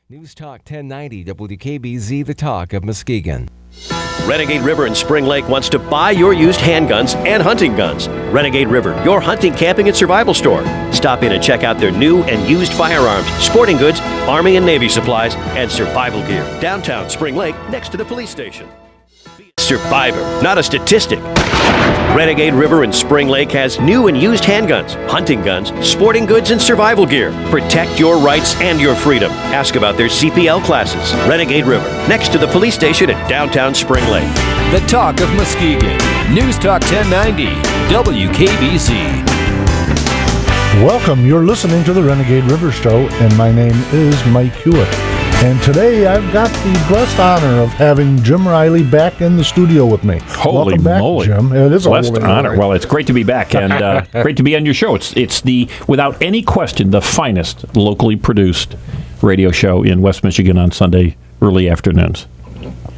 News Talk 1090 WKBZ, the talk of Muskegon. Renegade River in Spring Lake wants to buy your used handguns and hunting guns. Renegade River, your hunting, camping, and survival store. Stop in and check out their new and used firearms, sporting goods, Army and Navy supplies, and survival gear. Downtown Spring Lake, next to the police station. Be a survivor, not a statistic. Renegade River in Spring Lake has new and used handguns, hunting guns, sporting goods, and survival gear. Protect your rights and your freedom. Ask about their CPL classes. Renegade River, next to the police station at downtown Spring Lake. The talk of Muskegon. News Talk 1090 WKBZ. Welcome. You're listening to the Renegade River Show, and my name is Mike Hewitt. And today I've got the blessed honor of having Jim Riley back in the studio with me. Holy Welcome back, moly. Jim. It is blessed a honor. Well, it's great to be back and great to be on your show. It's the, without any question, the finest locally produced radio show in West Michigan on Sunday early afternoons.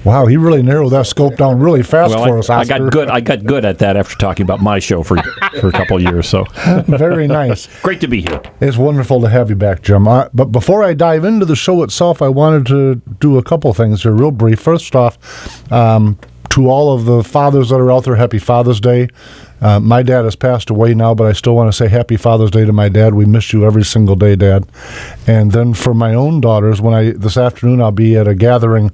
Wow, he really narrowed that scope down really fast for us, Oscar. I got good at that after talking about my show for a couple of years. So very nice. Great to be here. It's wonderful to have you back, Jim. But before I dive into the show itself, I wanted to do a couple things here real brief. First off, to all of the fathers that are out there, happy Father's Day. My dad has passed away now, but I still want to say happy Father's Day to my dad. We miss you every single day, Dad. And then for my own daughters, this afternoon I'll be at a gathering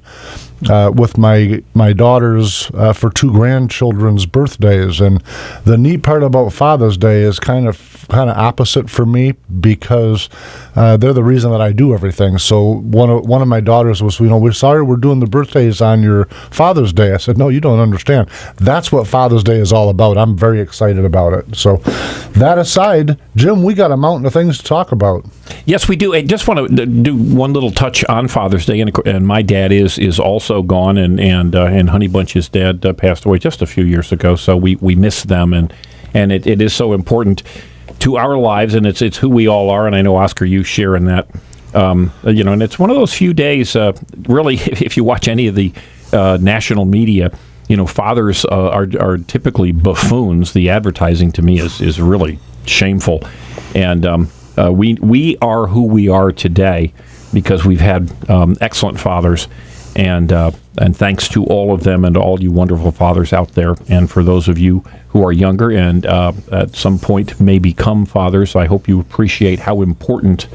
with my daughters for two grandchildren's birthdays. And the neat part about Father's Day is kind of opposite for me, because they're the reason that I do everything. So one of my daughters was, we're sorry we're doing the birthdays on your Father's Day. I said, no, you don't understand. That's what Father's Day is all about. I'm very excited about it. So that aside, Jim, we got a mountain of things to talk about. Yes, we do. I just want to do one little touch on Father's Day, and my dad is also gone, and Honey Bunch's dad passed away just a few years ago. So we miss them, and it is so important to our lives, and it's who we all are. And I know, Oscar, you share in that. And it's one of those few days. Really, if you watch any of the national media, fathers are typically buffoons. The advertising to me is really shameful, and we are who we are today because we've had excellent fathers, and thanks to all of them and all you wonderful fathers out there. And for those of you who are younger and at some point may become fathers, I hope you appreciate how important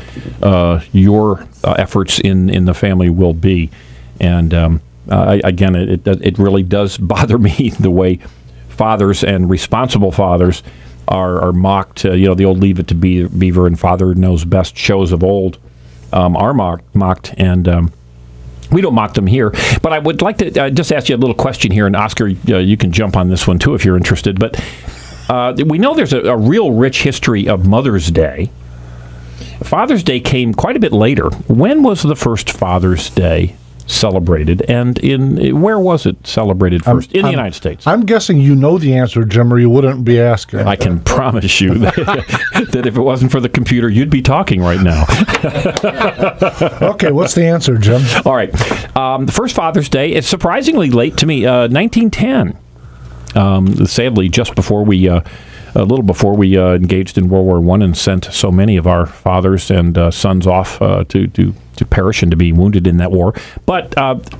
your efforts in the family will be. And again, it really does bother me the way fathers and responsible fathers are mocked. The old Leave It to Beaver and Father Knows Best shows of old are mocked, and we don't mock them here. But I would like to just ask you a little question here, and Oscar, you can jump on this one too if you're interested. But we know there's a real rich history of Mother's Day. Father's Day came quite a bit later. When was the first Father's Day celebrated, and where was it celebrated first? In the United States. I'm guessing you know the answer, Jim, or you wouldn't be asking. I can promise you that if it wasn't for the computer, you'd be talking right now. Okay, what's the answer, Jim? All right. The first Father's Day is surprisingly late to me, 1910. Sadly, just before a little before we engaged in World War I and sent so many of our fathers and sons off to perish and to be wounded in that war. But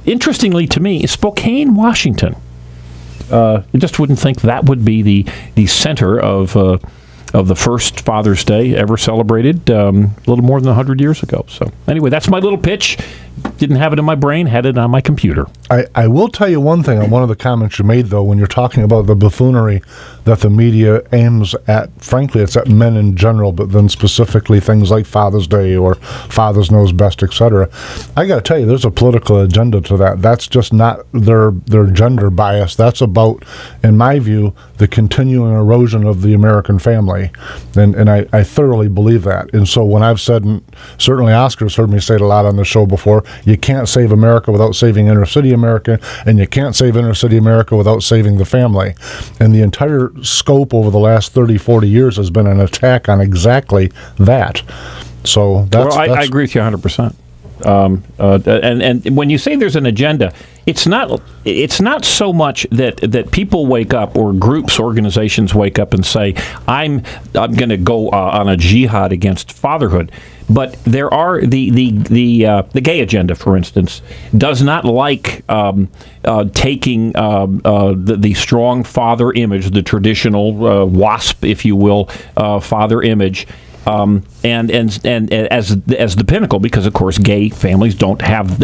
interestingly to me, Spokane, Washington. You just wouldn't think that would be the center of the first Father's Day ever celebrated a little more than 100 years ago. So anyway, that's my little pitch. Didn't have it in my brain, had it on my computer. I will tell you one thing on one of the comments you made, though, when you're talking about the buffoonery that the media aims at. Frankly, it's at men in general, but then specifically things like Father's Day or Fathers Knows Best, etc. I got to tell you, there's a political agenda to that. That's just not their gender bias. That's about, in my view, the continuing erosion of the American family. And I thoroughly believe that. And so when I've said, and certainly Oscar's heard me say it a lot on the show before, you can't save America without saving inner city America, and you can't save inner city America without saving the family. And the entire scope over the last 30, 40 years has been an attack on exactly that. So that's... Well, I agree with you 100%. And when you say there's an agenda, it's not so much that people wake up or groups, organizations wake up and say, I'm going to go on a jihad against fatherhood. But there are the gay agenda, for instance, does not like taking the strong father image, the traditional WASP, if you will, father image. And as the pinnacle, because of course gay families don't have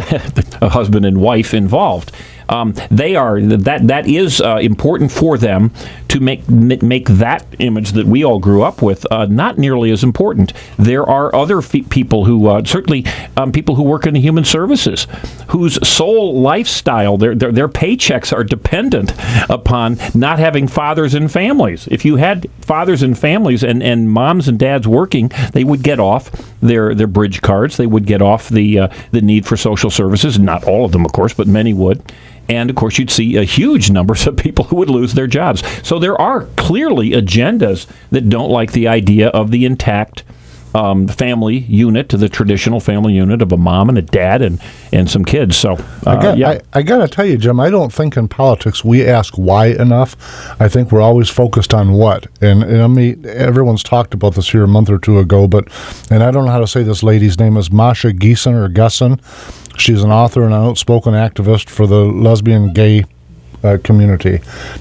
a husband and wife involved. That is important for them to make that image that we all grew up with not nearly as important. There are other people who certainly people who work in the human services whose sole lifestyle, their paychecks are dependent upon not having fathers and families. If you had fathers and families and moms and dads working, they would get off their bridge cards. They would get off the need for social services. Not all of them, of course, but many would. And, of course, you'd see huge numbers of people who would lose their jobs. So there are clearly agendas that don't like the idea of the intact family unit, the traditional family unit of a mom and a dad and some kids. So, I got to tell you, Jim, I don't think in politics we ask why enough. I think we're always focused on what. And I mean, everyone's talked about this here a month or two ago, and I don't know how to say this lady's name is Masha Gessen. She's an author and an outspoken activist for the lesbian gay community.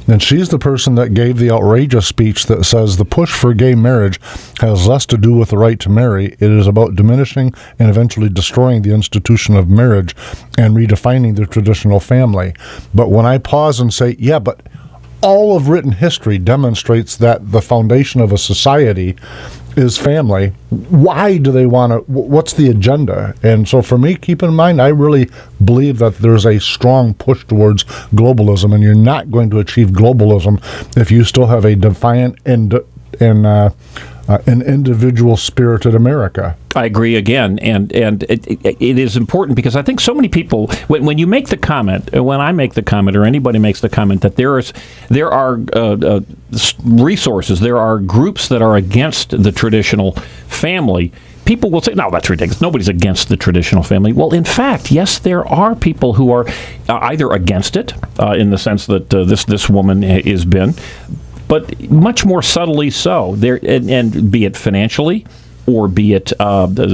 And she's the person that gave the outrageous speech that says the push for gay marriage has less to do with the right to marry. It is about diminishing and eventually destroying the institution of marriage and redefining the traditional family. But when I pause and say, yeah, but all of written history demonstrates that the foundation of a society is family. Why do they want to? What's the agenda? And so for me, keep in mind, I really believe that there's a strong push towards globalism, and you're not going to achieve globalism if you still have a defiant and an individual-spirited America. I agree again, and it is important because I think so many people, when you make the comment, when I make the comment, or anybody makes the comment that there are resources, there are groups that are against the traditional family, people will say, no, that's ridiculous. Nobody's against the traditional family. Well, in fact, yes, there are people who are either against it, in the sense that this woman has been, but much more subtly so. There, and be it financially, or be it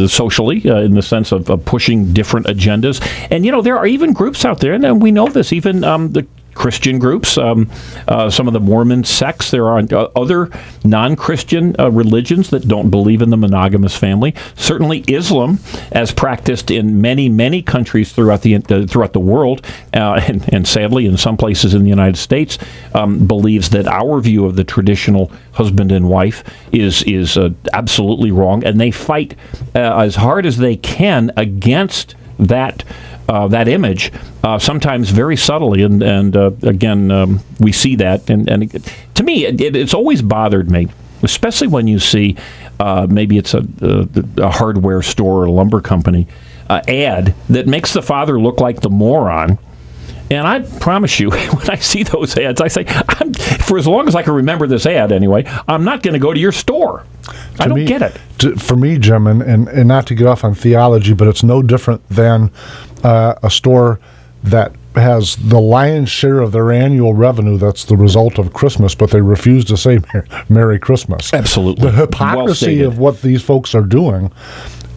socially, in the sense of pushing different agendas. And, there are even groups out there, and we know this, even the Christian groups, some of the Mormon sects. There are other non-Christian religions that don't believe in the monogamous family. Certainly Islam, as practiced in many, many countries throughout the world, and sadly in some places in the United States, believes that our view of the traditional husband and wife is absolutely wrong, and they fight as hard as they can against that image, sometimes very subtly, and again, we see that. And to me, it's always bothered me, especially when you see, maybe it's a hardware store or a lumber company, ad that makes the father look like the moron. And I promise you, when I see those ads, I say, for as long as I can remember this ad anyway, I'm not going to go to your store. I don't get it. For me, Jim, and not to get off on theology, but it's no different than a store that has the lion's share of their annual revenue that's the result of Christmas, but they refuse to say Merry Christmas. Absolutely. The hypocrisy of what these folks are doing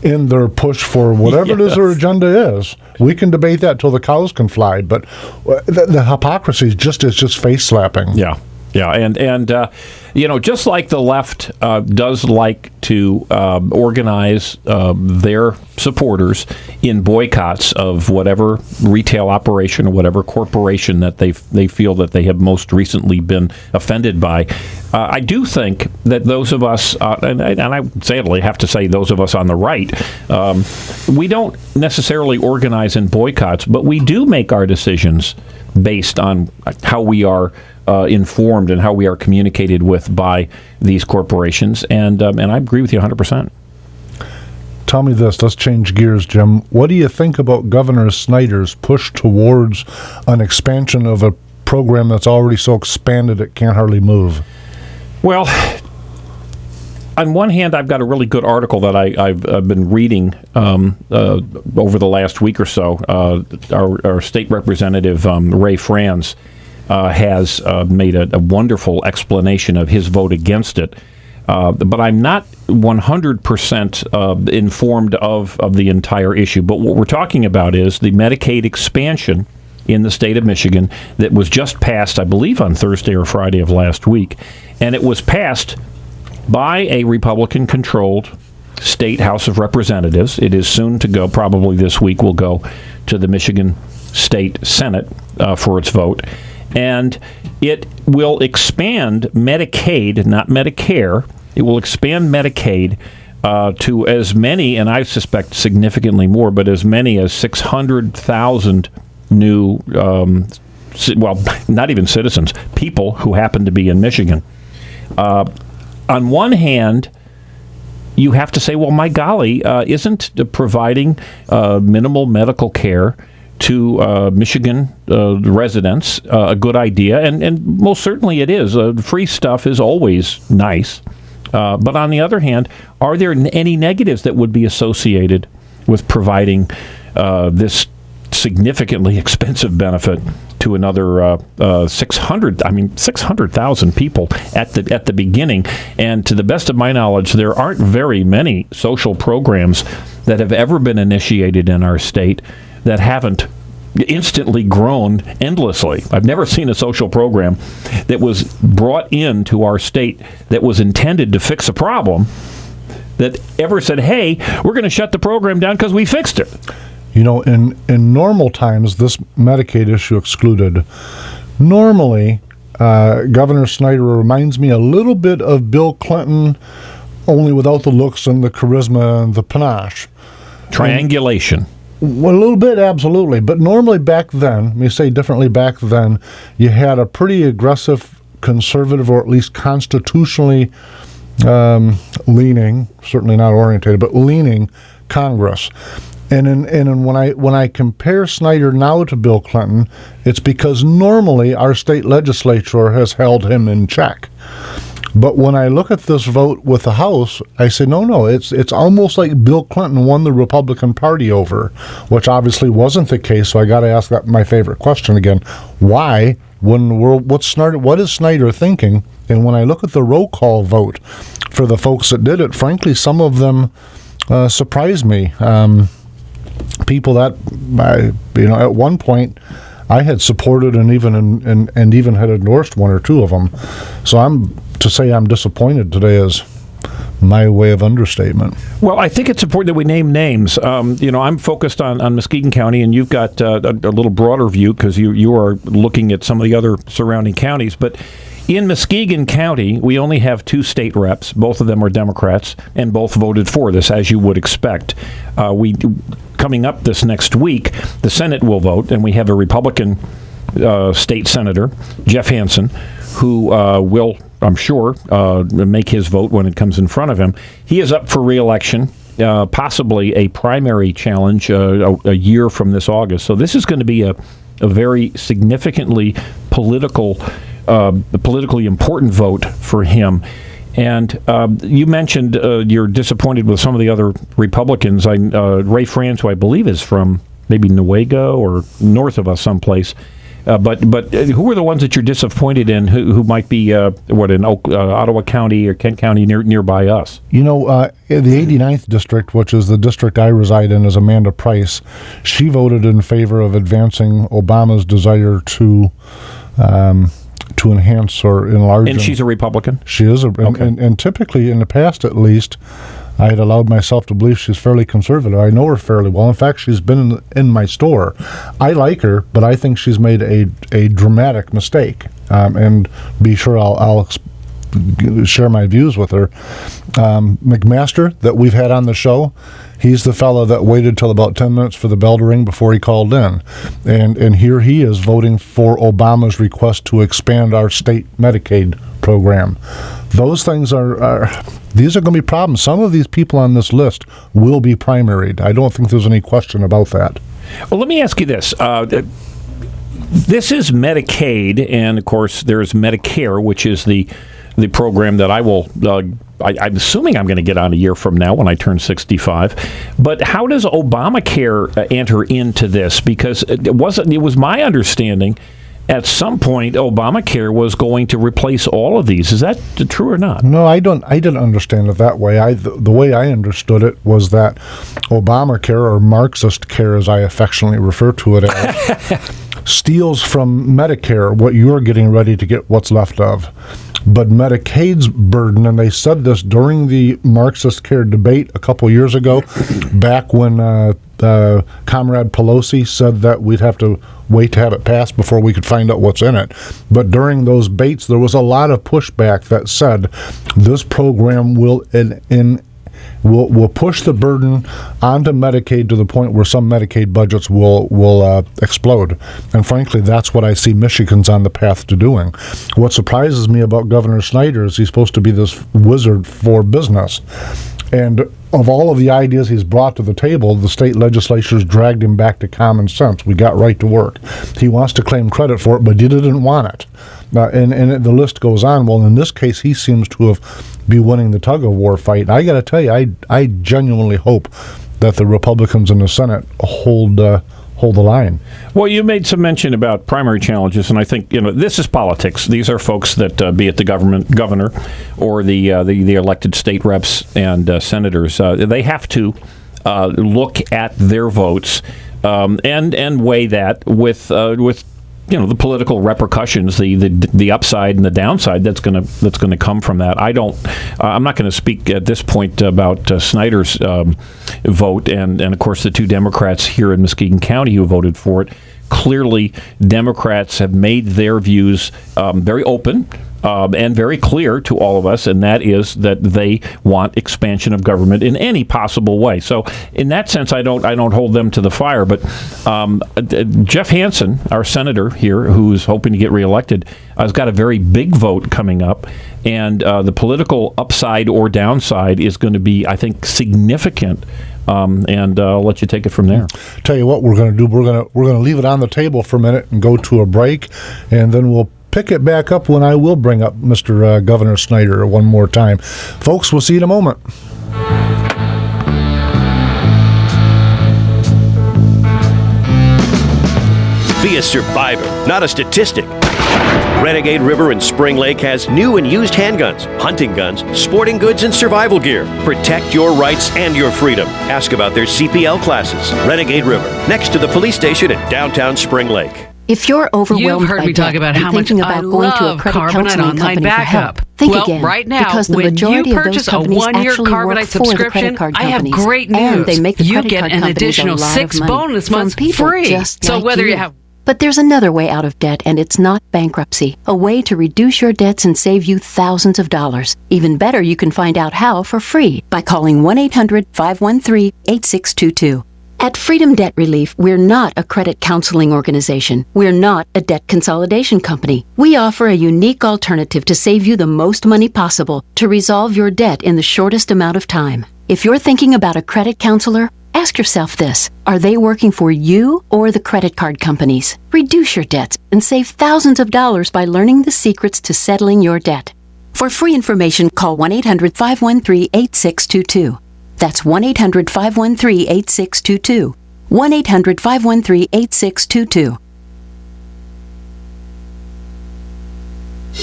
in their push for whatever it is their agenda is. We can debate that till the cows can fly, but the hypocrisy is just face slapping. Yeah. Yeah, and just like the left does like to organize their supporters in boycotts of whatever retail operation or whatever corporation that they feel that they have most recently been offended by, I do think that those of us, and I sadly have to say those of us on the right, we don't necessarily organize in boycotts, but we do make our decisions based on how we are informed and how we are communicated with by these corporations, and I agree with you 100%. Tell me this, let's change gears, Jim. What do you think about Governor Snyder's push towards an expansion of a program that's already so expanded it can't hardly move? Well, on one hand, I've got a really good article that I've been reading over the last week or so. Our state representative, Ray Franz, has made a wonderful explanation of his vote against it. But I'm not 100% informed of the entire issue. But what we're talking about is the Medicaid expansion in the state of Michigan that was just passed, I believe, on Thursday or Friday of last week. And it was passed by a Republican-controlled state House of Representatives. It is soon to go, probably this week, will go to the Michigan State Senate for its vote. And it will expand Medicaid, not Medicare. It will expand Medicaid to as many, and I suspect significantly more, but as many as 600,000 new, well, not even citizens, people who happen to be in Michigan. On one hand, you have to say, well, my golly, isn't providing minimal medical care to Michigan residents a good idea? And most certainly it is. Free stuff is always nice. But on the other hand, are there any negatives that would be associated with providing this significantly expensive benefit to another 600,000 people at the beginning? And to the best of my knowledge, there aren't very many social programs that have ever been initiated in our state that haven't instantly grown endlessly. I've never seen a social program that was brought into our state that was intended to fix a problem that ever said, hey, we're going to shut the program down because we fixed it. You know, in normal times, this Medicaid issue excluded, normally Governor Snyder reminds me a little bit of Bill Clinton, only without the looks and the charisma and the panache. Triangulation. Well, a little bit, absolutely. But normally back then, let me say differently, back then, you had a pretty aggressive conservative, or at least constitutionally leaning, certainly not orientated, but leaning Congress. And when I compare Snyder now to Bill Clinton, it's because normally our state legislature has held him in check. But when I look at this vote with the House, I say, no, it's almost like Bill Clinton won the Republican Party over, which obviously wasn't the case. So I got to ask that my favorite question again: why? When the world, what is Snyder thinking? And when I look at the roll call vote for the folks that did it, frankly, some of them surprised me. People that at one point I had supported and even had endorsed one or two of them. So to say I'm disappointed today is my way of understatement. Well, I think it's important that we name names. I'm focused on Muskegon County, and you've got a little broader view because you are looking at some of the other surrounding counties. But in Muskegon County, we only have 2 state reps. Both of them are Democrats, and both voted for this, as you would expect. Coming up this next week, the Senate will vote, and we have a Republican state senator, Jeff Hansen, who will, I'm sure, make his vote when it comes in front of him. He is up for re-election, possibly a primary challenge a year from this August. So this is going to be a very significantly politically important vote for him. And you mentioned you're disappointed with some of the other Republicans. Ray Franz, who I believe is from maybe Newaygo or north of us someplace. But who are the ones that you're disappointed in who might be, in Ottawa County or Kent County nearby us? The 89th district, which is the district I reside in, is Amanda Price. She voted in favor of advancing Obama's desire to enhance or enlarge. And she's a Republican? She is. Okay. And typically, in the past at least, I had allowed myself to believe she's fairly conservative. I know her fairly well. In fact, she's been in my store. I like her, but I think she's made a dramatic mistake. And be sure I'll share my views with her. McMaster, that we've had on the show, he's the fellow that waited till about 10 minutes for the bell to ring before he called in. And here he is voting for Obama's request to expand our state Medicaid program. Those things these are going to be problems. Some of these people on this list will be primaried. I don't think there's any question about that. Well, let me ask you this. This is Medicaid, and of course there's Medicare, which is the program that I will I'm assuming I'm going to get on a year from now when I turn 65. But how does Obamacare enter into this? Because it was my understanding at some point Obamacare was going to replace all of these. Is that true or not? No, I didn't understand it that way. The way I understood it was that Obamacare, or Marxist care as I affectionately refer to it as, steals from Medicare what you're getting ready to get what's left of. But Medicaid's burden, and they said this during the Marxist care debate a couple years ago, back when Comrade Pelosi said that we'd have to wait to have it passed before we could find out what's in it. But during those debates, there was a lot of pushback that said this program will push the burden onto Medicaid to the point where some Medicaid budgets will explode. And frankly, that's what I see Michigan's on the path to doing. What surprises me about Governor Snyder is he's supposed to be this wizard for business. And of all of the ideas he's brought to the table, the state legislatures dragged him back to common sense. We got right to work. He wants to claim credit for it, but he didn't want it. And the list goes on. Well, in this case, he seems to be winning the tug-of-war fight. I got to tell you, I genuinely hope that the Republicans in the Senate hold the line. Well, you made some mention about primary challenges, and I think this is politics. These are folks that, be it the governor or the elected state reps and senators, they have to look at their votes and weigh that with the political repercussions, the upside and the downside that's going to come from that. I'm not going to speak at this point about Snyder's vote, and of course the two Democrats here in Muskegon County who voted for it. Clearly, Democrats have made their views very open and very clear to all of us, and that is that they want expansion of government in any possible way. So, in that sense, I don't hold them to the fire. But Jeff Hansen, our senator here, who's hoping to get reelected, has got a very big vote coming up, and the political upside or downside is going to be, I think, significant. And I'll let you take it from there. Tell you what we're going to do. We're going to leave it on the table for a minute and go to a break, and then we'll pick it back up when I will bring up Mr. Governor Snyder one more time. Folks, we'll see you in a moment. Be a survivor, not a statistic. Renegade River in Spring Lake has new and used handguns, hunting guns, sporting goods, and survival gear. Protect your rights and your freedom. Ask about their CPL classes. Renegade River, next to the police station in downtown Spring Lake. If you're overwhelmed You've heard by me talk about debt how and much thinking I about going to a love credit Carbonite counseling online company for backup. help, think Well, again. right now, because the when majority you of those purchase a companies one-year actually work Carbonite for the subscription, credit card I have companies. great news. And they make the You credit get card an companies additional a lot 6 of money bonus from months people free. just So like whether you you. have But there's another way out of debt, and it's not bankruptcy. A way to reduce your debts and save you thousands of dollars. Even better, you can find out how for free by calling 1-800-513-8622. At Freedom Debt Relief, we're not a credit counseling organization. We're not a debt consolidation company. We offer a unique alternative to save you the most money possible to resolve your debt in the shortest amount of time. If you're thinking about a credit counselor, ask yourself this: are they working for you or the credit card companies? Reduce your debts and save thousands of dollars by learning the secrets to settling your debt. For free information, call 1-800-513-8622. That's 1-800-513-8622. 1-800-513-8622.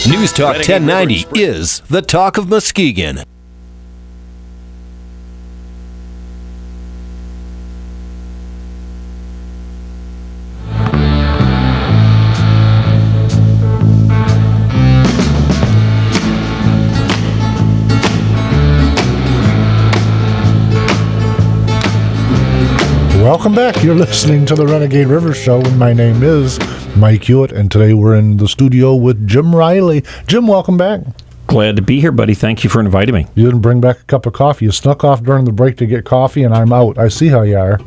News Talk 1090 is the talk of Muskegon. Welcome back. You're listening to the Renegade River Show, and my name is Mike Hewitt, and today we're in the studio with Jim Riley. Jim, welcome back. Glad to be here, buddy. Thank you for inviting me. You didn't bring back a cup of coffee. You snuck off during the break to get coffee, and I'm out. I see how you are.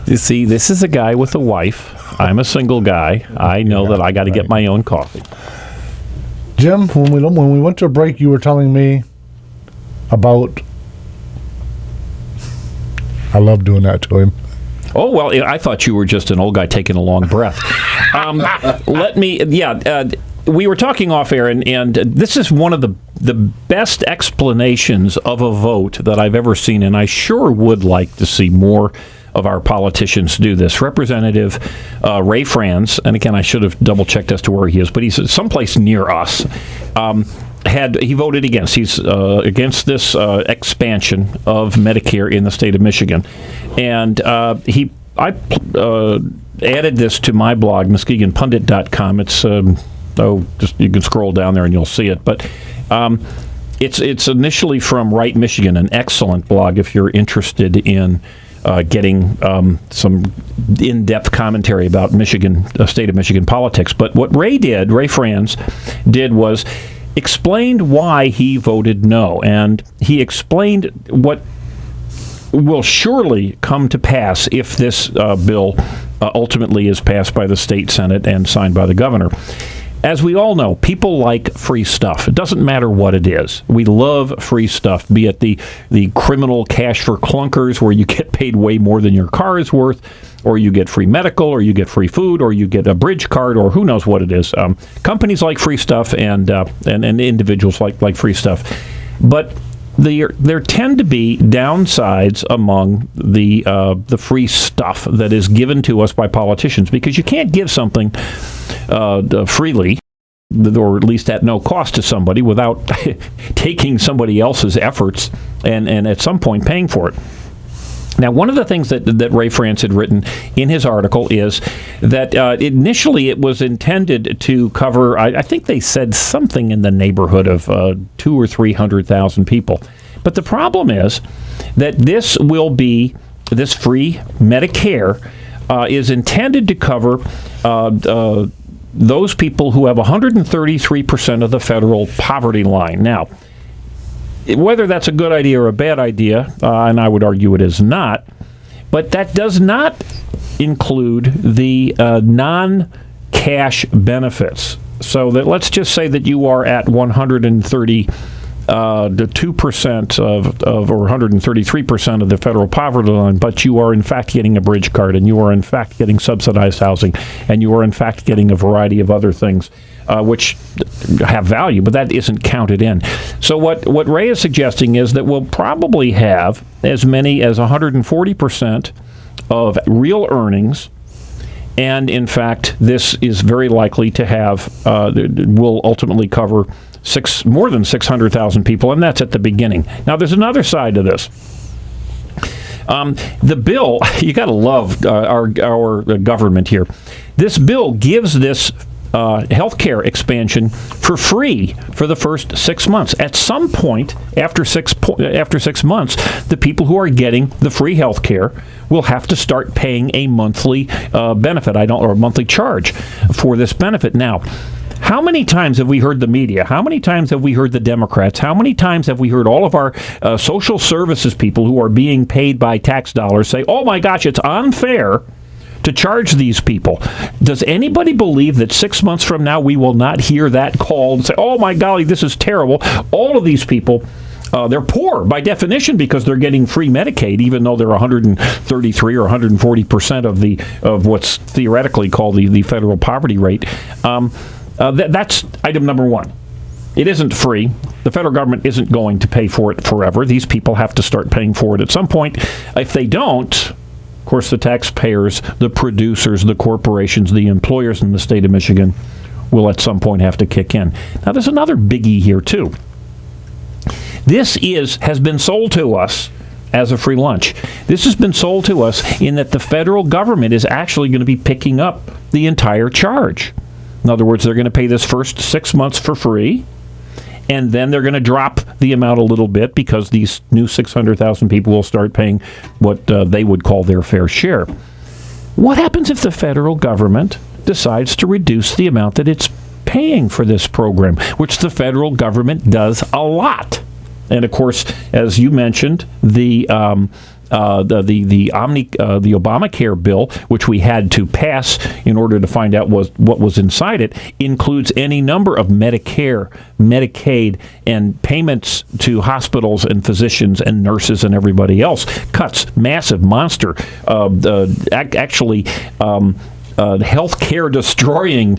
You see, this is a guy with a wife. I'm a single guy. I know that I got to get my own coffee. Jim, when we went to a break, you were telling me about... I love doing that to him. Oh, well, I thought you were just an old guy taking a long breath. we were talking off air, and this is one of the best explanations of a vote that I've ever seen, and I sure would like to see more of our politicians do this. Representative Ray Franz, and again, I should have double-checked as to where he is, but he's someplace near us, he voted against. He's against this expansion of Medicare in the state of Michigan. And I added this to my blog, MuskegonPundit.com. It's just you can scroll down there and you'll see it. But it's initially from Right Michigan, an excellent blog if you're interested in getting some in-depth commentary about state of Michigan politics. But what Ray Franz did was explained why he voted no, and he explained what will surely come to pass if this bill ultimately is passed by the state Senate and signed by the governor. As we all know, people like free stuff. It doesn't matter what it is. We love free stuff, be it the criminal cash for clunkers where you get paid way more than your car is worth, or you get free medical, or you get free food, or you get a bridge card, or who knows what it is. Companies like free stuff, and individuals like free stuff. But there tend to be downsides among the free stuff that is given to us by politicians, because you can't give something freely, or at least at no cost to somebody, without taking somebody else's efforts and at some point paying for it. Now, one of the things that Ray Franz had written in his article is that initially it was intended to cover, I think they said something in the neighborhood of 200,000 or 300,000 people. But the problem is that this free Medicare is intended to cover those people who have 133% of the federal poverty line. Now, whether that's a good idea or a bad idea, and I would argue it is not, but that does not include the non-cash benefits. So that let's just say that you are at 132% of or 133% of the federal poverty line, but you are in fact getting a bridge card, and you are in fact getting subsidized housing, and you are in fact getting a variety of other things which have value, but that isn't counted in. So what Ray is suggesting is that we'll probably have as many as 140% of real earnings, and in fact, this is very likely to have will ultimately cover more than 600,000 people, and that's at the beginning. Now, there's another side to this. The bill, you got to love our government here. This bill gives this healthcare expansion for free for the first 6 months. At some point after 6 months, the people who are getting the free healthcare will have to start paying a monthly benefit, or a monthly charge for this benefit. Now, how many times have we heard the media? How many times have we heard the Democrats? How many times have we heard all of our social services people who are being paid by tax dollars say, "Oh my gosh, it's unfair to charge these people"? Does anybody believe that 6 months from now we will not hear that call and say, "Oh my golly, this is terrible"? All of these people, they're poor by definition because they're getting free Medicaid, even though they're 133 or 140% of what's theoretically called the federal poverty rate. That's item number one. It isn't free. The federal government isn't going to pay for it forever. These people have to start paying for it at some point. If they don't, of course, the taxpayers, the producers, the corporations, the employers in the state of Michigan will at some point have to kick in. Now, there's another biggie here, too. This has been sold to us as a free lunch. This has been sold to us in that the federal government is actually going to be picking up the entire charge. In other words, they're going to pay this first 6 months for free, and then they're going to drop the amount a little bit because these new 600,000 people will start paying what they would call their fair share. What happens if the federal government decides to reduce the amount that it's paying for this program, which the federal government does a lot? And of course, as you mentioned, the Obamacare bill, which we had to pass in order to find out what was inside it, includes any number of Medicare, Medicaid, and payments to hospitals and physicians and nurses and everybody else. Cuts, massive, monster. health care destroying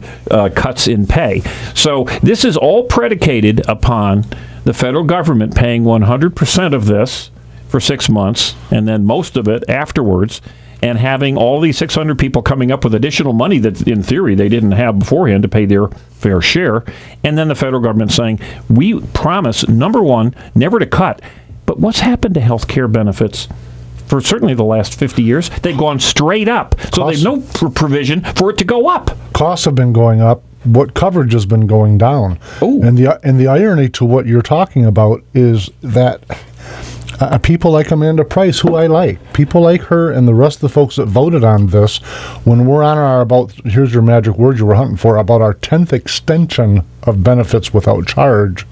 cuts in pay. So this is all predicated upon the federal government paying 100% of this for 6 months, and then most of it afterwards, and having all these 600 people coming up with additional money that, in theory, they didn't have beforehand to pay their fair share, and then the federal government saying, we promise, number one, never to cut. But what's happened to health care benefits for certainly the last 50 years? They've gone straight up. So there's no provision for it to go up. Costs have been going up. What coverage has been going down. Ooh. And the irony to what you're talking about is that people like Amanda Price, who I like, people like her and the rest of the folks that voted on this, when we're on our here's your magic word you were hunting for, about our 10th extension of benefits without charge.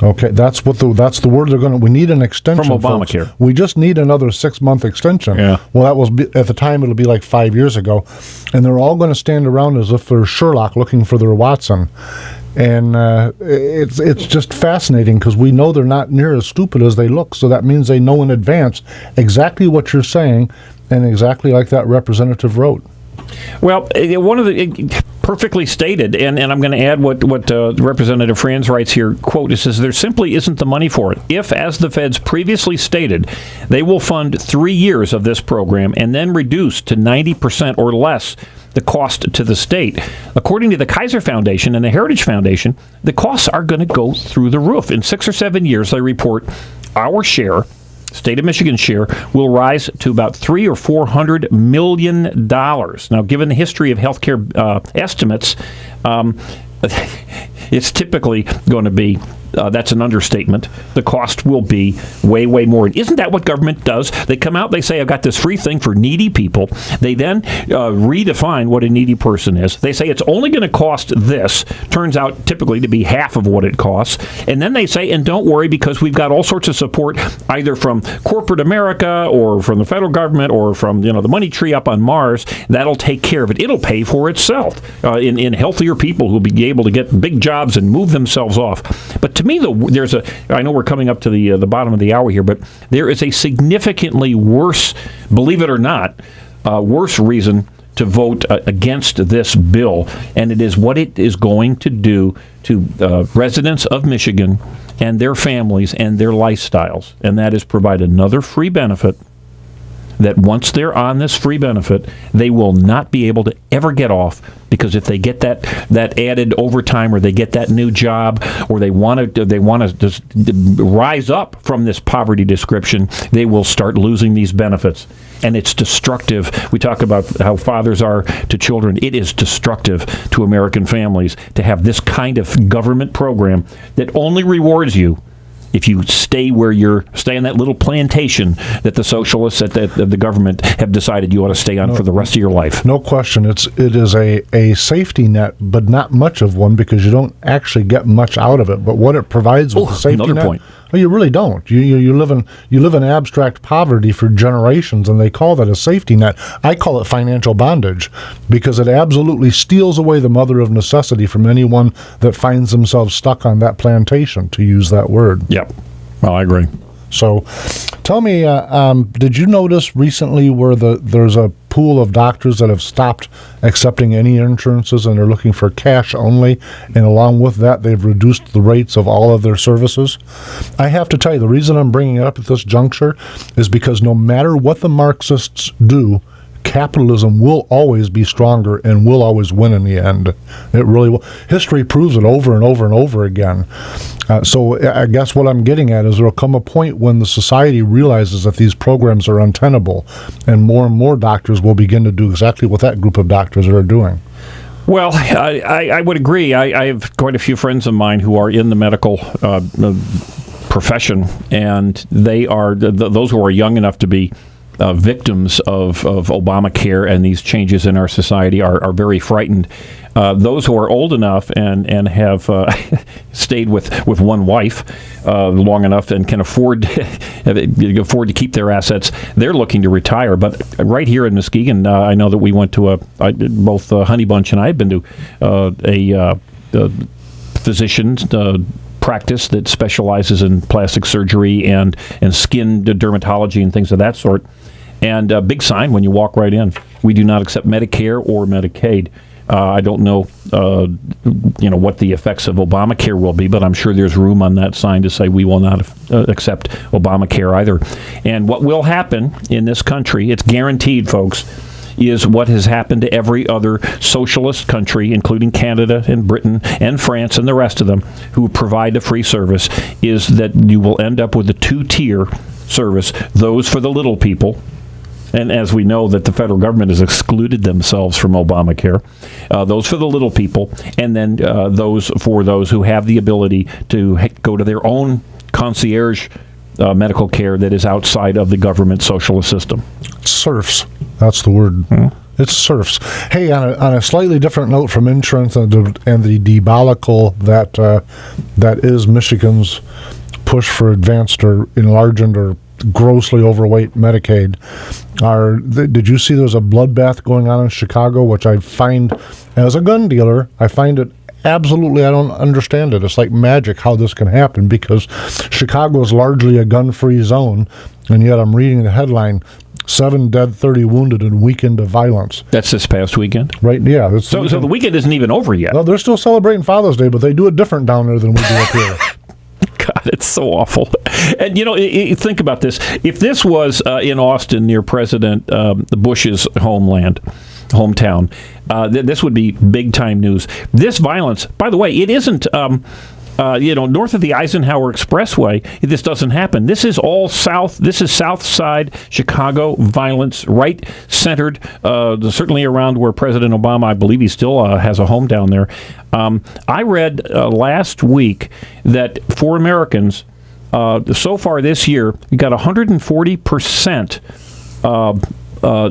Okay, that's the word they're going to. We need an extension from Obamacare. Folks. We just need another 6-month extension. Yeah. Well, that was at the time. It'll be like 5 years ago, and they're all going to stand around as if they're Sherlock looking for their Watson. And it's just fascinating because we know they're not near as stupid as they look. So that means they know in advance exactly what you're saying, and exactly like that representative wrote. Well, one of the perfectly stated, and I'm going to add what Representative Franz writes here, quote, it says, there simply isn't the money for it. If, as the feds previously stated, they will fund 3 years of this program and then reduce to 90% or less the cost to the state. According to the Kaiser Foundation and the Heritage Foundation, the costs are going to go through the roof. In 6 or 7 years, they report our share, state of Michigan's share, will rise to about $300 or $400 million. Now, given the history of healthcare estimates, it's typically going to be, that's an understatement, the cost will be way, way more. Isn't that what government does? They come out, they say, I've got this free thing for needy people. They then redefine what a needy person is. They say it's only going to cost this. Turns out typically to be half of what it costs. And then they say, and don't worry, because we've got all sorts of support either from corporate America or from the federal government or from the money tree up on Mars. That'll take care of it. It'll pay for itself in healthier people who will be able to get big jobs and move themselves off. But to me, I know we're coming up to the bottom of the hour here, but there is a significantly worse, believe it or not, worse reason to vote against this bill, and it is what it is going to do to residents of Michigan and their families and their lifestyles, and that is provide another free benefit that once they're on this free benefit, they will not be able to ever get off, because if they get that added overtime, or they get that new job, or they want to just rise up from this poverty description, they will start losing these benefits. And it's destructive. We talk about how fathers are to children. It is destructive to American families to have this kind of government program that only rewards you if you stay on that little plantation that the socialists at the government have decided you ought to stay on for the rest of your life. No question. It is a safety net, but not much of one, because you don't actually get much out of it. But what it provides with the safety another net, point. Well, you really don't. You live in abstract poverty for generations, and they call that a safety net. I call it financial bondage, because it absolutely steals away the mother of necessity from anyone that finds themselves stuck on that plantation, to use that word. Yep. Well, I agree. So, tell me, did you notice recently where there's a pool of doctors that have stopped accepting any insurances and are looking for cash only, and along with that, they've reduced the rates of all of their services? I have to tell you, the reason I'm bringing it up at this juncture is because no matter what the Marxists do, capitalism will always be stronger and will always win in the end. It really will. History proves it over and over and over again. So I guess what I'm getting at is there will come a point when the society realizes that these programs are untenable, and more doctors will begin to do exactly what that group of doctors are doing. Well, I would agree. I have quite a few friends of mine who are in the medical profession, and they are those who are young enough to be victims of Obamacare and these changes in our society are very frightened. Those who are old enough and have stayed with one wife long enough and can afford to keep their assets, they're looking to retire. But right here in Muskegon, I know that we went to both Honey Bunch and I have been to a physician's practice that specializes in plastic surgery and skin dermatology and things of that sort. And a big sign when you walk right in. We do not accept Medicare or Medicaid. I don't know, what the effects of Obamacare will be, but I'm sure there's room on that sign to say we will not accept Obamacare either. And what will happen in this country, it's guaranteed, folks, is what has happened to every other socialist country, including Canada and Britain and France and the rest of them, who provide a free service, is that you will end up with a two-tier service, those for the little people. And as we know that the federal government has excluded themselves from Obamacare, those for the little people, and then those for those who have the ability to go to their own concierge medical care that is outside of the government socialist system. Serfs. That's the word. It's serfs. Hey, on a slightly different note from insurance and the debacle that is Michigan's push for advanced or enlarged or grossly overweight Medicaid. Did you see there was a bloodbath going on in Chicago, which I find, as a gun dealer, I find it absolutely, I don't understand it. It's like magic how this can happen, because Chicago is largely a gun-free zone, and yet I'm reading the headline, 7 dead, 30 wounded in weekend of violence. That's this past weekend? Right, yeah. So the weekend isn't even over yet. No, they're still celebrating Father's Day, but they do it different down there than we do up here. God, it's so awful. And, think about this. If this was in Austin near President Bush's hometown, this would be big-time news. This violence, by the way, it isn't... north of the Eisenhower Expressway, this doesn't happen. This is all south. This is South Side Chicago violence, right centered, certainly around where President Obama, I believe he still has a home down there. I read last week that for Americans, so far this year, we got 140%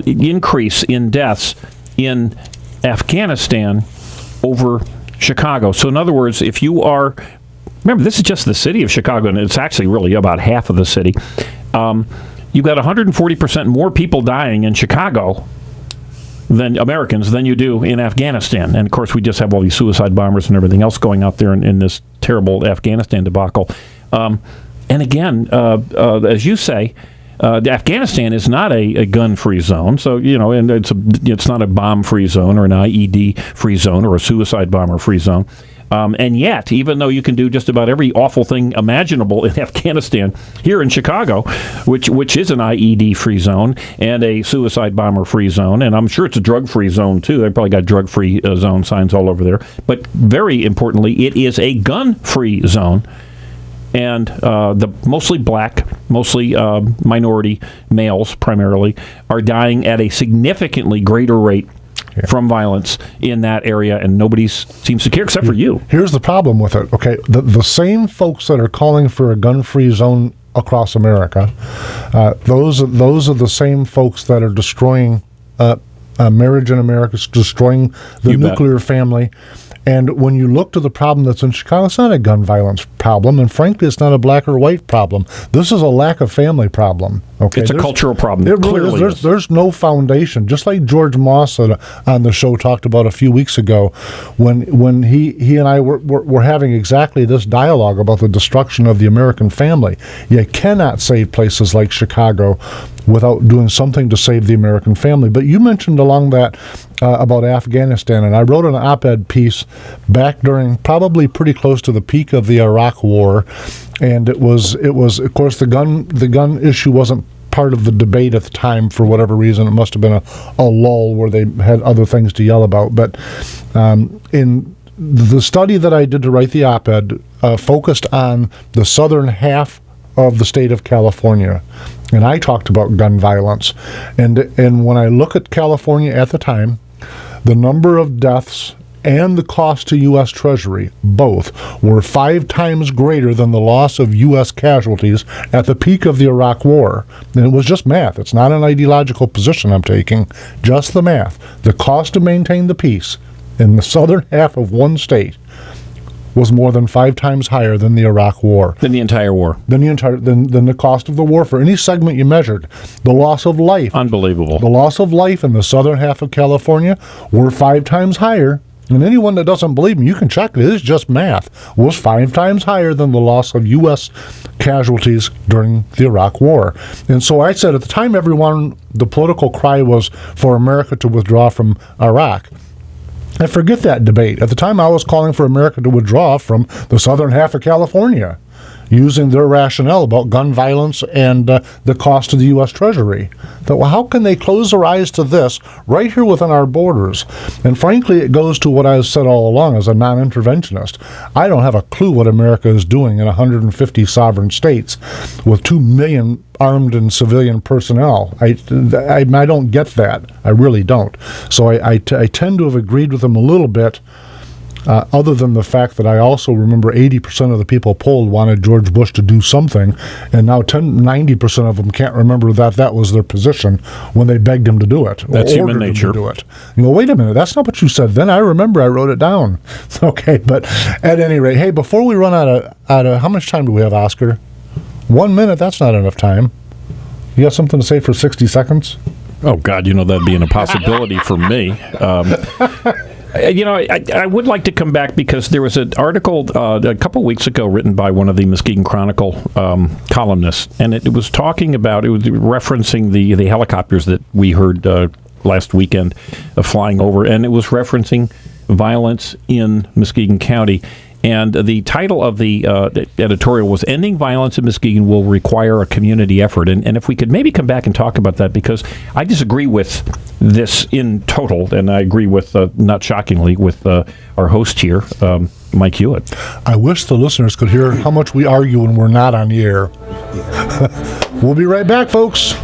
increase in deaths in Afghanistan over Chicago. So in other words, if you are, remember, this is just the city of Chicago, and it's actually really about half of the city. You've got 140% more people dying in Chicago than Americans than you do in Afghanistan. And of course, we just have all these suicide bombers and everything else going out there in this terrible Afghanistan debacle. And again, as you say, Afghanistan is not a gun-free zone, so and it's not a bomb-free zone or an IED-free zone or a suicide bomber-free zone. And yet, even though you can do just about every awful thing imaginable in Afghanistan, here in Chicago, which is an IED-free zone and a suicide bomber-free zone, and I'm sure it's a drug-free zone too. They probably got drug-free zone signs all over there. But very importantly, it is a gun-free zone. And the mostly black, mostly minority males primarily are dying at a significantly greater rate from violence in that area, and nobody seems to care except for you. Here's the problem with it. Okay, the same folks that are calling for a gun-free zone across America, those are the same folks that are destroying marriage in America, destroying the nuclear family. And when you look to the problem that's in Chicago, it's not a gun violence problem, and frankly, it's not a black or white problem. This is a lack of family problem. Okay, it's a cultural problem. It really is. There's no foundation. Just like George Moss on the show talked about a few weeks ago, when he and I were having exactly this dialogue about the destruction of the American family. You cannot save places like Chicago without doing something to save the American family. But you mentioned along that about Afghanistan, and I wrote an op-ed piece back during probably pretty close to the peak of the Iraq War, and it was of course the gun issue wasn't part of the debate at the time for whatever reason. It must have been a lull where they had other things to yell about. But in the study that I did to write the op-ed focused on the southern half of the state of California, and I talked about gun violence. And when I look at California at the time, the number of deaths and the cost to U.S. Treasury, both, were 5 times greater than the loss of U.S. casualties at the peak of the Iraq War. And it was just math. It's not an ideological position I'm taking, just the math. The cost to maintain the peace in the southern half of one state was more than 5 times higher than the Iraq War. Than the entire war. Than the cost of the war for any segment you measured. The loss of life. Unbelievable. The loss of life in the southern half of California were 5 times higher And anyone that doesn't believe me, you can check it. It is just math. Was 5 times higher than the loss of U.S. casualties during the Iraq War. And so I said at the time, the political cry was for America to withdraw from Iraq. I forget that debate. At the time, I was calling for America to withdraw from the southern half of California, using their rationale about gun violence and the cost to the U.S. Treasury. That, well, how can they close their eyes to this right here within our borders? And frankly, it goes to what I've said all along as a non-interventionist. I don't have a clue what America is doing in 150 sovereign states with 2 million armed and civilian personnel. I don't get that. I really don't. So I tend to have agreed with them a little bit, other than the fact that I also remember 80% of the people polled wanted George Bush to do something, and now 90% of them can't remember that was their position when they begged him to do it. That's or human ordered nature. him to do it. You go, wait a minute, that's not what you said then. I remember I wrote it down. Okay, but at any rate, hey, before we run out of how much time do we have, Oscar? 1 minute, that's not enough time. You got something to say for 60 seconds? Oh, God, that'd be an impossibility for me. I would like to come back because there was an article a couple weeks ago written by one of the Muskegon Chronicle columnists, and it was referencing the helicopters that we heard last weekend flying over, and it was referencing violence in Muskegon County. And the title of the editorial was "Ending Violence in Muskegon Will Require a Community Effort." And if we could maybe come back and talk about that, because I disagree with this in total, and I agree with, not shockingly, with our host here, Mike Hewitt. I wish the listeners could hear how much we argue when we're not on the air. We'll be right back, folks.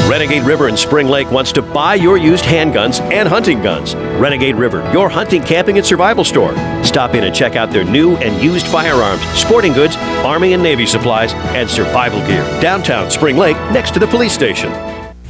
Renegade River in Spring Lake wants to buy your used handguns and hunting guns. Renegade River, your hunting, camping, and survival store. Stop in and check out their new and used firearms, sporting goods, Army and Navy supplies, and survival gear. Downtown Spring Lake, next to the police station.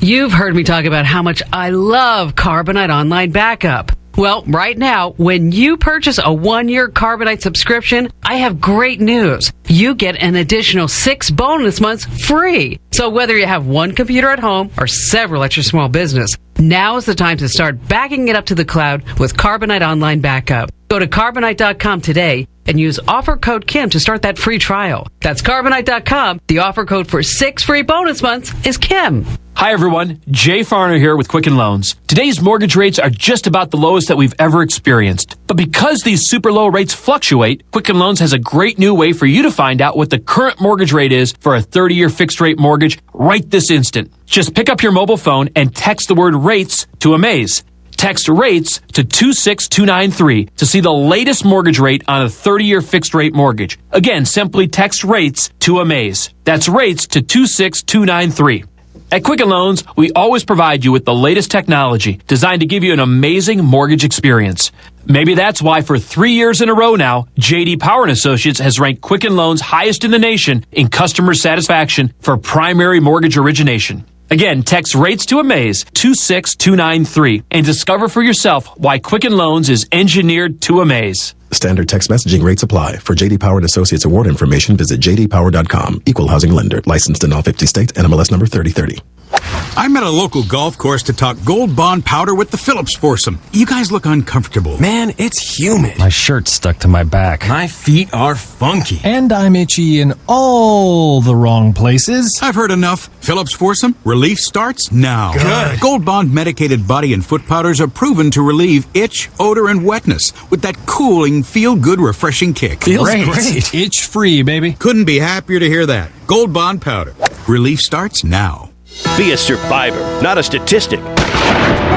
You've heard me talk about how much I love Carbonite Online Backup. Well, right now, when you purchase a 1-year Carbonite subscription, I have great news. You get an additional 6 bonus months free. So whether you have one computer at home or several at your small business, now is the time to start backing it up to the cloud with Carbonite Online Backup. Go to Carbonite.com today and use offer code Kim to start that free trial. That's Carbonite.com. The offer code for 6 free bonus months is Kim. Hi, everyone. Jay Farner here with Quicken Loans. Today's mortgage rates are just about the lowest that we've ever experienced. But because these super low rates fluctuate, Quicken Loans has a great new way for you to find out what the current mortgage rate is for a 30-year fixed-rate mortgage right this instant. Just pick up your mobile phone and text the word RATES to AMAZE. Text RATES to 26293 to see the latest mortgage rate on a 30-year fixed-rate mortgage. Again, simply text RATES to AMAZE. That's RATES to 26293. At Quicken Loans, we always provide you with the latest technology designed to give you an amazing mortgage experience. Maybe that's why for 3 years in a row now, J.D. Power & Associates has ranked Quicken Loans highest in the nation in customer satisfaction for primary mortgage origination. Again, text RATES to AMAZE 26293 and discover for yourself why Quicken Loans is engineered to amaze. Standard text messaging rates apply. For J.D. Power & Associates award information, visit jdpower.com. Equal housing lender. Licensed in all 50 states. NMLS number 3030. I'm at a local golf course to talk Gold Bond powder with the Phillips foursome. You guys look uncomfortable. Man, it's humid. My shirt's stuck to my back. My feet are funky. And I'm itchy in all the wrong places. I've heard enough. Phillips foursome, relief starts now. Good. Gold Bond medicated body and foot powders are proven to relieve itch, odor, and wetness with that cooling, feel-good, refreshing kick. Feels great. Itch-free, baby. Couldn't be happier to hear that. Gold Bond powder. Relief starts now. Be a survivor, not a statistic.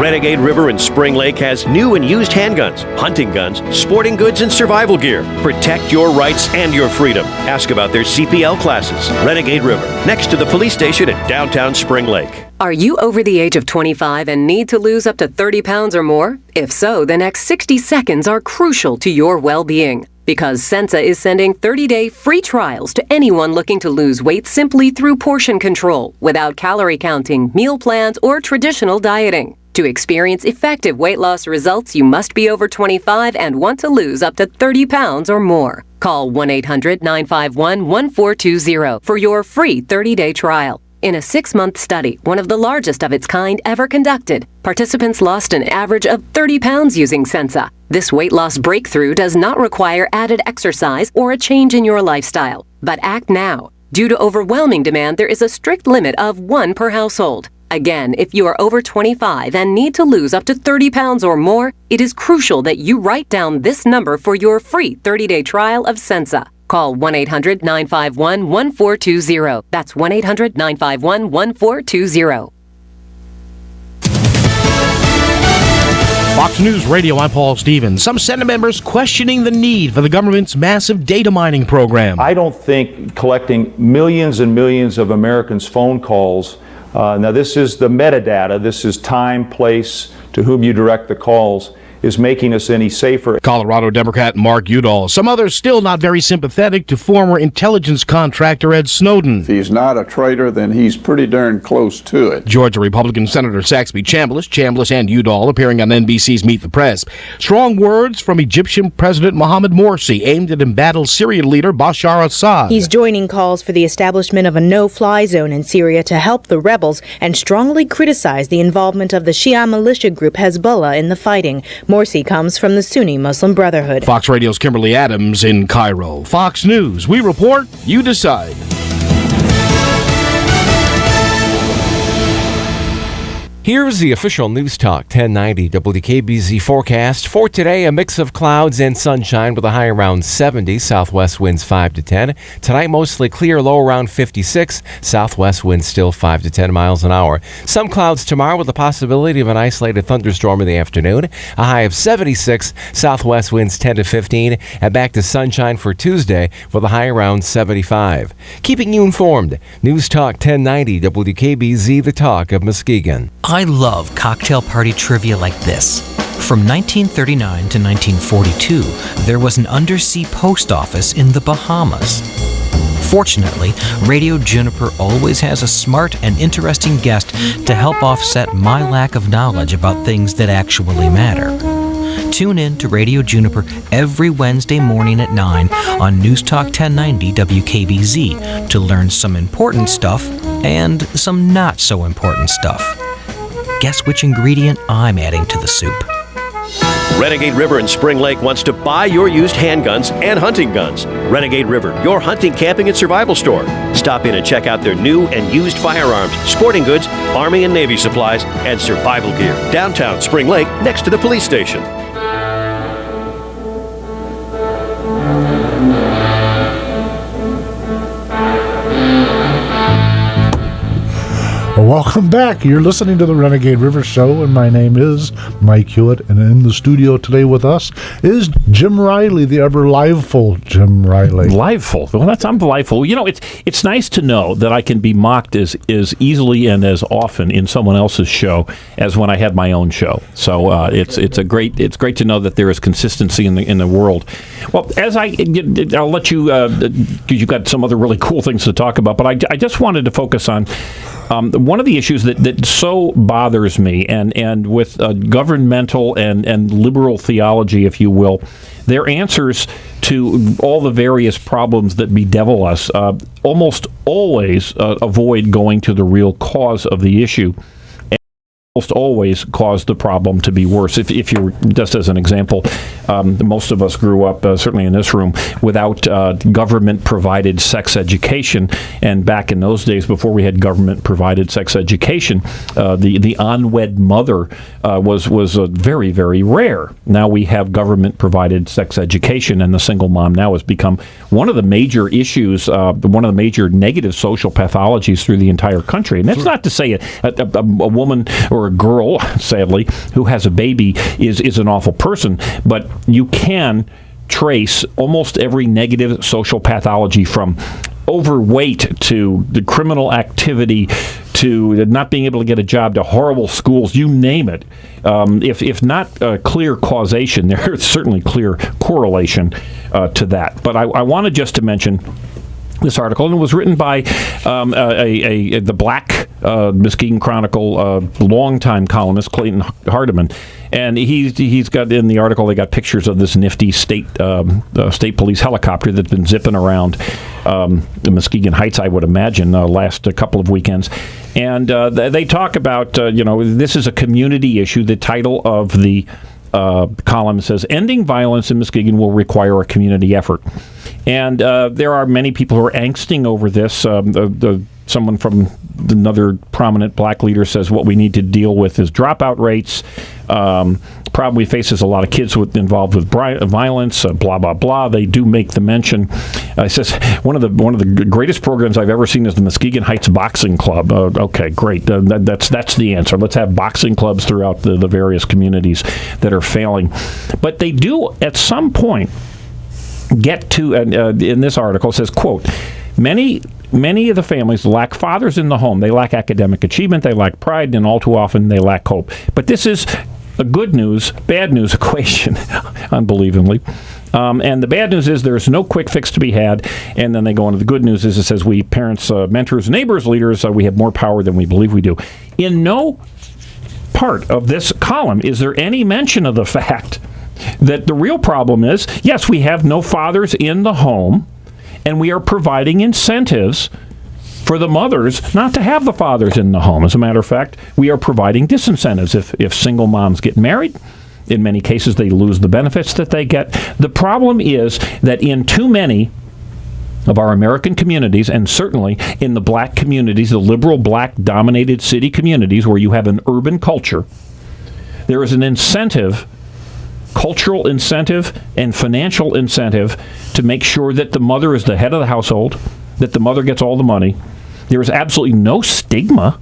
Renegade River in Spring Lake has new and used handguns, hunting guns, sporting goods, and survival gear. Protect your rights and your freedom. Ask about their CPL classes. Renegade River, next to the police station at downtown Spring Lake. Are you over the age of 25 and need to lose up to 30 pounds or more? If so, the next 60 seconds are crucial to your well-being. Because Sensa is sending 30-day free trials to anyone looking to lose weight simply through portion control, without calorie counting, meal plans, or traditional dieting. To experience effective weight loss results, you must be over 25 and want to lose up to 30 pounds or more. Call 1-800-951-1420 for your free 30-day trial. In a 6-month study, one of the largest of its kind ever conducted, participants lost an average of 30 pounds using Sensa. This weight loss breakthrough does not require added exercise or a change in your lifestyle. But act now. Due to overwhelming demand, there is a strict limit of 1 per household. Again, if you are over 25 and need to lose up to 30 pounds or more, it is crucial that you write down this number for your free 30-day trial of Sensa. Call 1-800-951-1420. That's 1-800-951-1420. Fox News Radio, I'm Paul Stevens. Some Senate members questioning the need for the government's massive data mining program. I don't think collecting millions and millions of Americans' phone calls, now this is the metadata, this is time, place, to whom you direct the calls, is making us any safer. Colorado Democrat Mark Udall. Some others still not very sympathetic to former intelligence contractor Ed Snowden. If he's not a traitor, then he's pretty darn close to it. Georgia Republican Senator Saxby Chambliss and Udall appearing on NBC's Meet the Press. Strong words from Egyptian President Mohamed Morsi aimed at embattled Syrian leader Bashar Assad. He's joining calls for the establishment of a no-fly zone in Syria to help the rebels and strongly criticized the involvement of the Shia militia group Hezbollah in the fighting. Morsi comes from the Sunni Muslim Brotherhood. Fox Radio's Kimberly Adams in Cairo. Fox News. We report, you decide. Here's the official News Talk 1090 WKBZ forecast. For today, a mix of clouds and sunshine with a high around 70, southwest winds 5 to 10. Tonight, mostly clear, low around 56, southwest winds still 5 to 10 miles an hour. Some clouds tomorrow with the possibility of an isolated thunderstorm in the afternoon. A high of 76, southwest winds 10 to 15, and back to sunshine for Tuesday with a high around 75. Keeping you informed, News Talk 1090 WKBZ, the talk of Muskegon. I love cocktail party trivia like this. From 1939 to 1942, there was an undersea post office in the Bahamas. Fortunately, Radio Juniper always has a smart and interesting guest to help offset my lack of knowledge about things that actually matter. Tune in to Radio Juniper every Wednesday morning at 9 on News Talk 1090 WKBZ to learn some important stuff and some not so important stuff. Guess which ingredient I'm adding to the soup? Renegade River in Spring Lake wants to buy your used handguns and hunting guns. Renegade River, your hunting, camping, and survival store. Stop in and check out their new and used firearms, sporting goods, Army and Navy supplies, and survival gear. Downtown Spring Lake, next to the police station. Welcome back. You're listening to the Renegade River Show, and my name is Mike Hewitt. And in the studio today with us is Jim Riley, the ever liveful Jim Riley. Liveful? Well, I'm liveful. You know, it's nice to know that I can be mocked as easily and as often in someone else's show as when I had my own show. So it's great to know that there is consistency in the world. Well, I'll let you because you've got some other really cool things to talk about, but I just wanted to focus on. One of the issues that so bothers me, and with governmental and liberal theology, if you will, their answers to all the various problems that bedevil us almost always avoid going to the real cause of the issue. Almost always cause the problem to be worse. If you're, just as an example, most of us grew up, certainly in this room, without government-provided sex education. And back in those days, before we had government-provided sex education, the unwed mother was very, very rare. Now we have government-provided sex education, and the single mom now has become one of the major issues, one of the major negative social pathologies through the entire country. And that's not to say a woman or a girl, sadly, who has a baby is an awful person, but you can trace almost every negative social pathology from overweight to the criminal activity to not being able to get a job to horrible schools, you name it. If not clear causation, there is certainly clear correlation to that. But I wanted just to mention This article, and it was written by the Black Muskegon Chronicle longtime columnist Clayton Hardiman, and he's got in the article they got pictures of this nifty state police helicopter that's been zipping around the Muskegon Heights, I would imagine, last couple of weekends, and they talk about this is a community issue. The title of the column says, "Ending violence in Muskegon will require a community effort." And there are many people who are angsting over this. Someone from another prominent black leader says what we need to deal with is dropout rates. Problem we face is a lot of kids involved with violence, blah, blah, blah. They do make the mention. It says one of the greatest programs I've ever seen is the Muskegon Heights Boxing Club. Okay, great. That's the answer. Let's have boxing clubs throughout the various communities that are failing. But they do, at some point, get to, in this article, it says, quote, Many of the families lack fathers in the home. They lack academic achievement, they lack pride, and all too often they lack hope. But this is a good news, bad news equation, unbelievably. And the bad news is there's no quick fix to be had. And then they go into the good news is it says we parents, mentors, neighbors, leaders, we have more power than we believe we do. In no part of this column is there any mention of the fact that the real problem is, yes, we have no fathers in the home, and we are providing incentives for the mothers not to have the fathers in the home. As a matter of fact, we are providing disincentives. If single moms get married, in many cases they lose the benefits that they get. The problem is that in too many of our American communities, and certainly in the black communities, the liberal black-dominated city communities where you have an urban culture, there is an incentive, cultural incentive and financial incentive to make sure that the mother is the head of the household, that the mother gets all the money. There is absolutely no stigma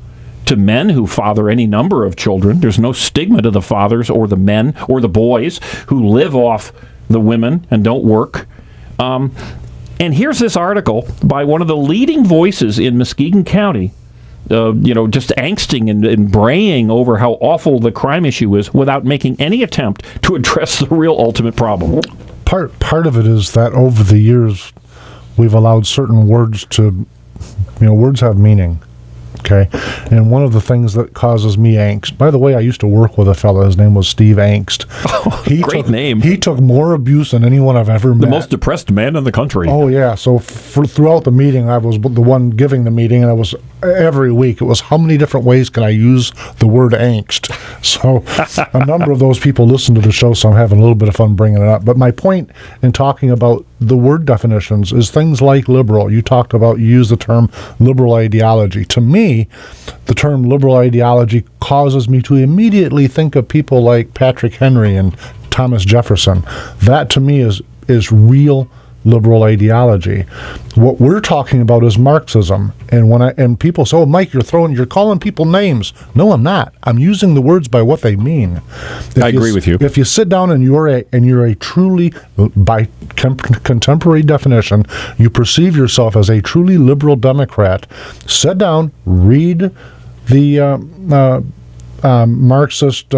to men who father any number of children. There's no stigma to the fathers or the men or the boys who live off the women and don't work. And here's this article by one of the leading voices in Muskegon County, just angsting and braying over how awful the crime issue is without making any attempt to address the real ultimate problem. Part of it is that over the years, we've allowed certain words to, words have meaning. Okay, and one of the things that causes me angst. By the way, I used to work with a fella. His name was Steve Angst. Great name. He took more abuse than anyone I've ever met. The most depressed man in the country. Oh yeah. So throughout the meeting, I was the one giving the meeting, and I was every week. It was how many different ways can I use the word angst? So a number of those people listen to the show, so I'm having a little bit of fun bringing it up. But my point in talking about the word definitions is things like liberal. You use the term liberal ideology. To me, the term liberal ideology causes me to immediately think of people like Patrick Henry and Thomas Jefferson. That to me is real liberal ideology. What we're talking about is Marxism. And people say, "Oh, Mike, you're calling people names." No, I'm not. I'm using the words by what they mean. I agree with you. If you sit down and you're a truly, by contemporary definition, you perceive yourself as a truly liberal Democrat, sit down, read the Marxist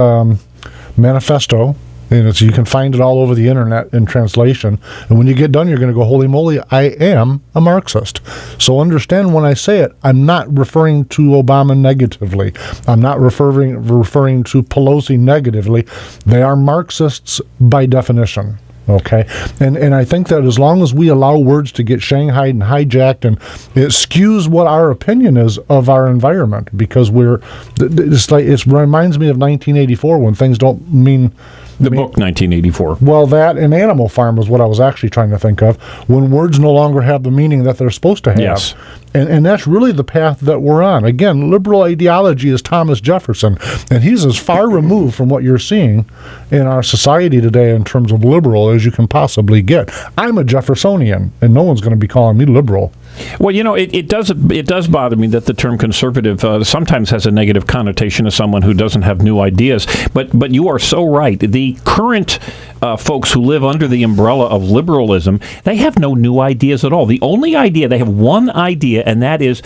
manifesto. And you can find it all over the internet in translation. And when you get done, you're going to go, holy moly, I am a Marxist. So understand when I say it, I'm not referring to Obama negatively. I'm not referring to Pelosi negatively. They are Marxists by definition. Okay, and I think that as long as we allow words to get shanghaied and hijacked, and it skews what our opinion is of our environment, because it reminds me of 1984 when things don't mean. The book 1984. Well, that and Animal Farm is what I was actually trying to think of, when words no longer have the meaning that they're supposed to have. Yes. And that's really the path that we're on. Again, liberal ideology is Thomas Jefferson, and he's as far removed from what you're seeing in our society today in terms of liberal as you can possibly get. I'm a Jeffersonian, and no one's going to be calling me liberal. Well, it does bother me that the term conservative sometimes has a negative connotation to someone who doesn't have new ideas. But you are so right. The current folks who live under the umbrella of liberalism, they have no new ideas at all. The only idea, they have one idea, and that is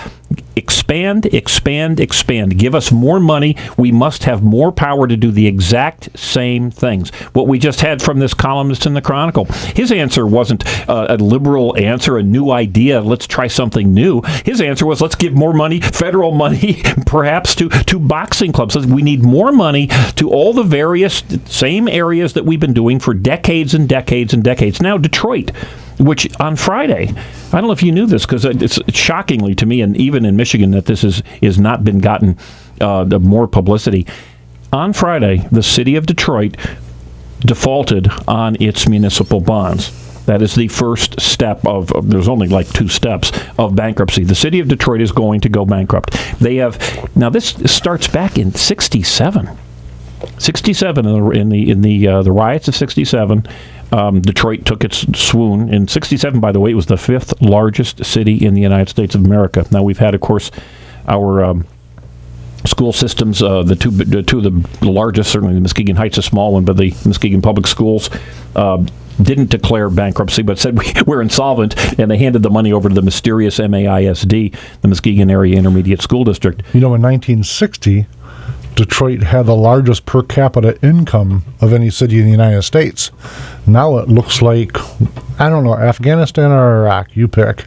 expand expand, expand, expand. Give us more money. We must have more power to do the exact same things. What we just had from this columnist in the Chronicle, his answer wasn't a liberal answer, a new idea, let's try something new. His answer was, let's give more money, federal money, perhaps to boxing clubs. We need more money to all the various same areas that we've been doing for decades and decades and decades. Now, Detroit, which on Friday, I don't know if you knew this, because it's shockingly to me, and even in Michigan, that this is not been gotten more publicity. On Friday, the city of Detroit defaulted on its municipal bonds. That is the first step of there's only like 2 steps of bankruptcy. The city of Detroit is going to go bankrupt. They have, now this starts back in 67. 67 in the riots of 67. Detroit took its swoon. In 67, by the way, it was the 5th largest city in the United States of America. Now, we've had, of course, our school systems, the two of the largest, certainly the Muskegon Heights, a small one, but the Muskegon Public Schools didn't declare bankruptcy, but said we're insolvent, and they handed the money over to the mysterious MAISD, the Muskegon Area Intermediate School District. You know, in 1960, Detroit had the largest per capita income of any city in the United States. Now it looks like, I don't know, Afghanistan or Iraq, you pick,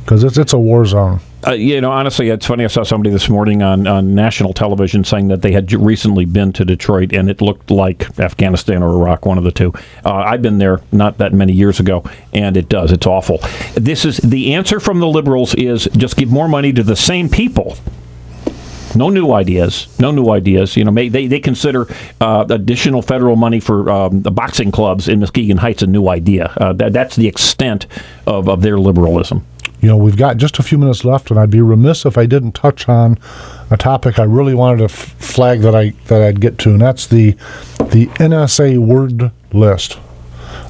because it's a war zone. Honestly, it's funny. I saw somebody this morning on national television saying that they had recently been to Detroit, and it looked like Afghanistan or Iraq, one of the two. I've been there not that many years ago, and it does. It's awful. This is the answer from the liberals is just give more money to the same people. No new ideas. No new ideas. You know, they consider additional federal money for the boxing clubs in Muskegon Heights a new idea. That's the extent of their liberalism. You know, we've got just a few minutes left, and I'd be remiss if I didn't touch on a topic I really wanted to flag that I'd get to, and that's the NSA word list.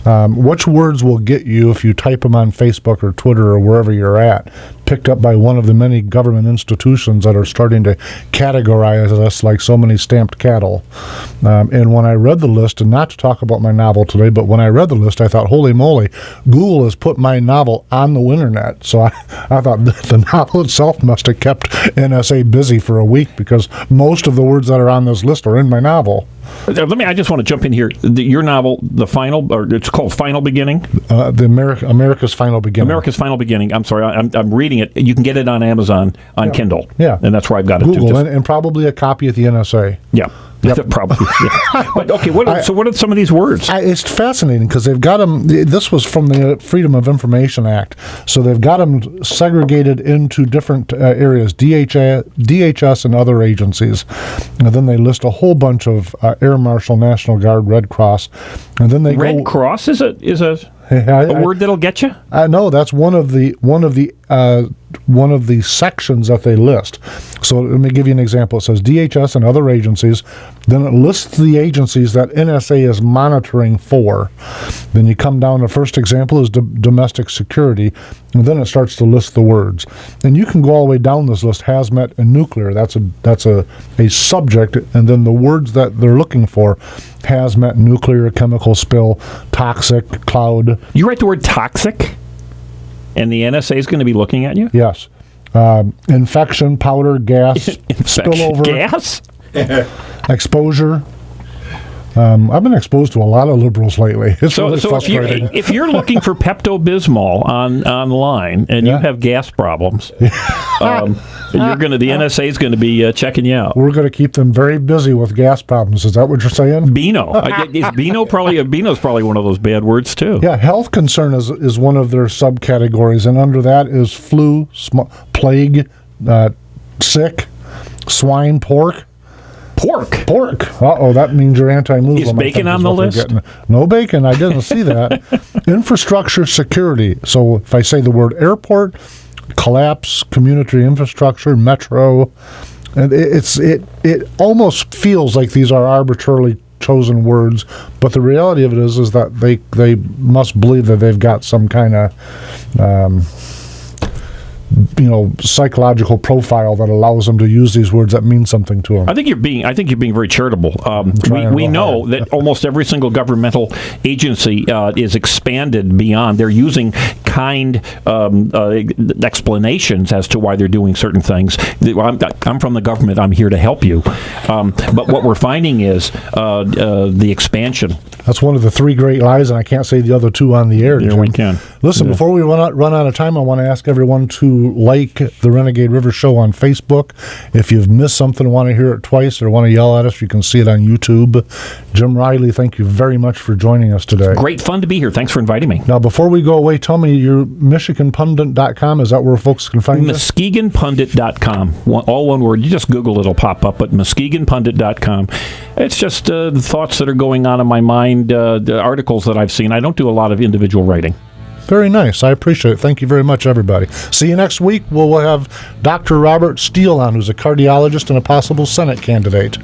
Which words will get you, if you type them on Facebook or Twitter or wherever you're at, picked up by one of the many government institutions that are starting to categorize us like so many stamped cattle. And when I read the list, and not to talk about my novel today, but when I read the list, I thought, holy moly, Google has put my novel on the internet. So I thought the novel itself must have kept NSA busy for a week, because most of the words that are on this list are in my novel. I just want to jump in here. Your novel, The Final, or it's called Final Beginning? America's Final Beginning. America's Final Beginning. I'm sorry, I'm reading it. You can get it on Amazon, on Kindle. Yeah. And that's where I've got it Google, too. And probably a copy at the NSA. Yeah. Yep. Probably. Yeah. But okay, what are some of these words? It's fascinating because they've got them. This was from the Freedom of Information Act, so they've got them segregated into different areas: DHS and other agencies. And then they list a whole bunch of Air Marshal, National Guard, Red Cross, and then they Red Cross is a word that'll get you? No, that's one of the sections that they list. So let me give you an example. It says DHS and other agencies. Then it lists the agencies that NSA is monitoring for. Then you come down, the first example is domestic security, and then it starts to list the words. And you can go all the way down this list: hazmat and nuclear. That's a subject, and then the words that they're looking for: hazmat, nuclear, chemical spill, toxic, cloud. You write the word toxic, and the NSA is going to be looking at you? Yes. Infection, powder, gas, spillover. Gas? Exposure. I've been exposed to a lot of liberals lately. It's really frustrating. If you're looking for Pepto-Bismol online and you have gas problems, the NSA is going to be checking you out. We're going to keep them very busy with gas problems. Is that what you're saying? Beano. Beano's probably one of those bad words too. Yeah, health concern is one of their subcategories, and under that is flu, plague, sick, swine, pork. Pork. Uh-oh, that means you're anti-Muslim. Is bacon on the list? No bacon. I didn't see that. Infrastructure security. So if I say the word airport, collapse, community infrastructure, metro, and it almost feels like these are arbitrarily chosen words, but the reality of it is that they must believe that they've got some kind of psychological profile that allows them to use these words that mean something to them. I think you're being very charitable. We know that almost every single governmental agency is expanded beyond. They're using kind explanations as to why they're doing certain things. I'm from the government. I'm here to help you. But what we're finding is the expansion. That's one of the three great lies, and I can't say the other two on the air. Yeah, we can. Listen, before we run out of time, I want to ask everyone to like the Renegade River Show on Facebook. If you've missed something, want to hear it twice, or want to yell at us, you can see it on YouTube. Jim Riley, thank you very much for joining us today. Great fun to be here. Thanks for inviting me. Now, before we go away, tell me your MichiganPundit.com. Is that where folks can find you? MuskegonPundit.com. All one word. You just Google, it'll pop up, but MuskegonPundit.com. It's just the thoughts that are going on in my mind, the articles that I've seen. I don't do a lot of individual writing. Very nice. I appreciate it. Thank you very much, everybody. See you next week. We'll have Dr. Robert Steele on, who's a cardiologist and a possible Senate candidate.